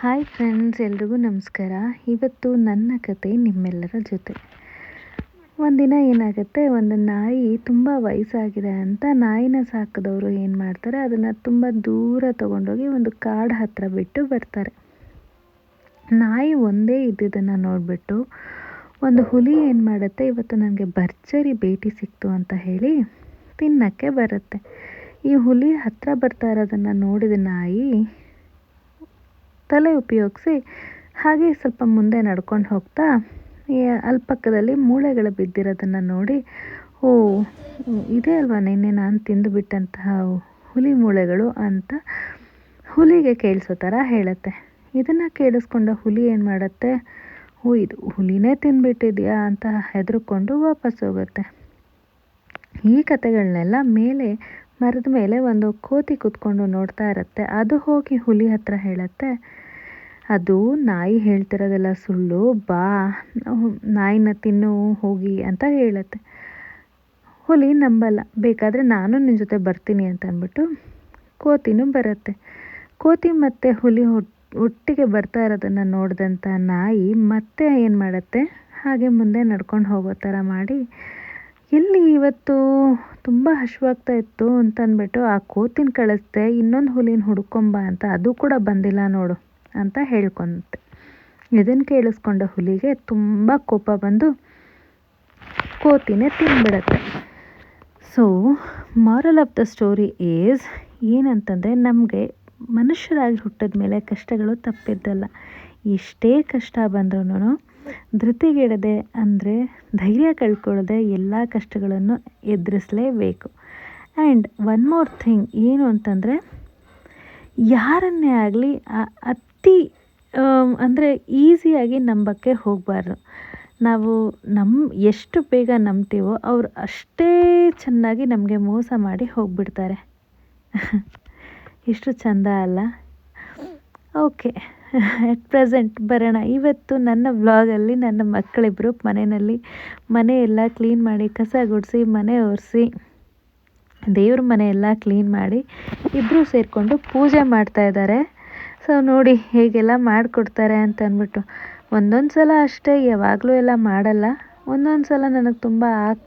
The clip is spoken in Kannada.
ಹಾಯ್ ಫ್ರೆಂಡ್ಸ್, ಎಲ್ರಿಗೂ ನಮಸ್ಕಾರ. ಇವತ್ತು ನನ್ನ ಕತೆ ನಿಮ್ಮೆಲ್ಲರ ಜೊತೆ. ಒಂದಿನ ಏನಾಗುತ್ತೆ, ಒಂದು ನಾಯಿ ತುಂಬ ವಯಸ್ಸಾಗಿದೆ ಅಂತ ನಾಯಿನ ಸಾಕಿದವರು ಏನು ಮಾಡ್ತಾರೆ, ಅದನ್ನು ತುಂಬ ದೂರ ತೊಗೊಂಡೋಗಿ ಒಂದು ಕಾಡು ಹತ್ತಿರ ಬಿಟ್ಟು ಬರ್ತಾರೆ. ನಾಯಿ ಒಂದೇ ಇದ್ದಿದ್ದನ್ನು ನೋಡಿಬಿಟ್ಟು ಒಂದು ಹುಲಿ ಏನು ಮಾಡುತ್ತೆ, ಇವತ್ತು ನನಗೆ ಭರ್ಜರಿ ಭೇಟಿ ಸಿಕ್ತು ಅಂತ ಹೇಳಿ ತಿನ್ನಕ್ಕೆ ಬರುತ್ತೆ. ಈ ಹುಲಿ ಹತ್ತಿರ ಬರ್ತಾ ಇರೋದನ್ನು ನೋಡಿದ ನಾಯಿ ತಲೆ ಉಪಯೋಗಿಸಿ ಹಾಗೆ ಸ್ವಲ್ಪ ಮುಂದೆ ನಡ್ಕೊಂಡು ಹೋಗ್ತಾ ಅಲ್ಲಿ ಪಕ್ಕದಲ್ಲಿ ಮೂಳೆಗಳು ಬಿದ್ದಿರೋದನ್ನು ನೋಡಿ, ಓ ಇದೇ ಅಲ್ವಾ ನಿನ್ನೆ ನಾನು ತಿಂದುಬಿಟ್ಟಂತಹ ಹುಲಿ ಮೂಳೆಗಳು ಅಂತ ಹುಲಿಗೆ ಕೇಳಿಸೋ ಥರ ಹೇಳುತ್ತೆ. ಇದನ್ನು ಕೇಳಿಸ್ಕೊಂಡ ಹುಲಿ ಏನು ಮಾಡುತ್ತೆ, ಓ ಇದು ಹುಲಿನೇ ತಿಂದುಬಿಟ್ಟಿದೆಯಾ ಅಂತ ಹೆದರ್ಕೊಂಡು ವಾಪಸ್ ಹೋಗುತ್ತೆ. ಈ ಕತೆಗಳನ್ನೆಲ್ಲ ಮೇಲೆ ಮರದ ಮೇಲೆ ಒಂದು ಕೋತಿ ಕೂತ್ಕೊಂಡು ನೋಡ್ತಾ ಇರುತ್ತೆ. ಅದು ಹೋಗಿ ಹುಲಿ ಹತ್ರ ಹೇಳುತ್ತೆ, ಅದು ನಾಯಿ ಹೇಳ್ತಿರೋದೆಲ್ಲ ಸುಳ್ಳು, ಬಾ ನಾಯಿನ ತಿನ್ನು ಹೋಗಿ ಅಂತ ಹೇಳುತ್ತೆ. ಹುಲಿ ನಂಬಲ್ಲ, ಬೇಕಾದರೆ ನಾನು ನಿನ್ನ ಜೊತೆ ಬರ್ತೀನಿ ಅಂತ ಅಂದ್ಬಿಟ್ಟು ಕೋತಿನೂ ಬರುತ್ತೆ. ಕೋತಿ ಮತ್ತು ಹುಲಿ ಒಟ್ಟಿಗೆ ಬರ್ತಾ ಇರೋದನ್ನು ನೋಡಿದಂಥ ನಾಯಿ ಮತ್ತೆ ಏನು ಮಾಡುತ್ತೆ, ಹಾಗೆ ಮುಂದೆ ನಡ್ಕೊಂಡು ಹೋಗೋ ಥರ ಮಾಡಿ, ಎಲ್ಲಿ ಇವತ್ತು ತುಂಬ ಹಶ್ವಾಗ್ತಾ ಇತ್ತು ಅಂತ ಅಂದ್ಬಿಟ್ಟು ಆ ಕೋತಿನ ಕಳಿಸ್ದೆ, ಇನ್ನೊಂದು ಹುಲಿನ ಹುಡ್ಕೊಂಬ ಅಂತ, ಅದು ಕೂಡ ಬಂದಿಲ್ಲ ನೋಡು ಅಂತ ಹೇಳ್ಕೊಂತೆ. ಇದನ್ನು ಕೇಳಿಸ್ಕೊಂಡ ಹುಲಿಗೆ ತುಂಬ ಕೋಪ ಬಂದು ಕೋತಿನೇ ತಿಂದ್ಬಿಡತ್ತೆ. So moral of the story is ಏನಂತಂದರೆ, ನಮಗೆ ಮನುಷ್ಯರಾಗಿ ಹುಟ್ಟಿದ ಮೇಲೆ ಕಷ್ಟಗಳು ತಪ್ಪಿದ್ದಲ್ಲ. ಎಷ್ಟೇ ಕಷ್ಟ ಬಂದ್ರೂ ಧೃತಿಗೆಡದೆ ಅಂದರೆ ಧೈರ್ಯ ಕಳ್ಕೊಳ್ಳದೆ ಎಲ್ಲ ಕಷ್ಟಗಳನ್ನು ಎದುರಿಸಲೇಬೇಕು. ಆ್ಯಂಡ್ ಒನ್ ಮೋರ್ ಥಿಂಗ್ ಏನು ಅಂತಂದರೆ, ಯಾರನ್ನೇ ಆಗಲಿ ಅತಿ ಅಂದರೆ ಈಸಿಯಾಗಿ ನಂಬಕ್ಕೆ ಹೋಗಬಾರ್ದು. ನಾವು ಎಷ್ಟು ಬೇಗ ನಂಬ್ತೀವೋ ಅವರು ಅಷ್ಟೇ ಚೆನ್ನಾಗಿ ನಮಗೆ ಮೋಸ ಮಾಡಿ ಹೋಗಿಬಿಡ್ತಾರೆ. ಎಷ್ಟು ಚಂದ ಅಲ್ಲ? ಓಕೆ, ಅಟ್ ಪ್ರೆಸೆಂಟ್ ಬರೋಣ. ಇವತ್ತು ನನ್ನ ವ್ಲಾಗಲ್ಲಿ ನನ್ನ ಮಕ್ಕಳಿಬ್ಬರು ಮನೆ ಎಲ್ಲ ಕ್ಲೀನ್ ಮಾಡಿ, ಕಸ ಗುಡಿಸಿ, ಮನೆ ಒರೆಸಿ, ದೇವ್ರ ಮನೆ ಎಲ್ಲ ಕ್ಲೀನ್ ಮಾಡಿ ಇಬ್ಬರು ಸೇರಿಕೊಂಡು ಪೂಜೆ ಮಾಡ್ತಾಯಿದ್ದಾರೆ. ಸೊ ನೋಡಿ ಹೇಗೆಲ್ಲ ಮಾಡಿಕೊಡ್ತಾರೆ ಅಂತ ಅಂದ್ಬಿಟ್ಟು. ಒಂದೊಂದು ಸಲ ಅಷ್ಟೇ, ಯಾವಾಗಲೂ ಎಲ್ಲ ಮಾಡಲ್ಲ. ಒಂದೊಂದು ಸಲ ನನಗೆ ತುಂಬ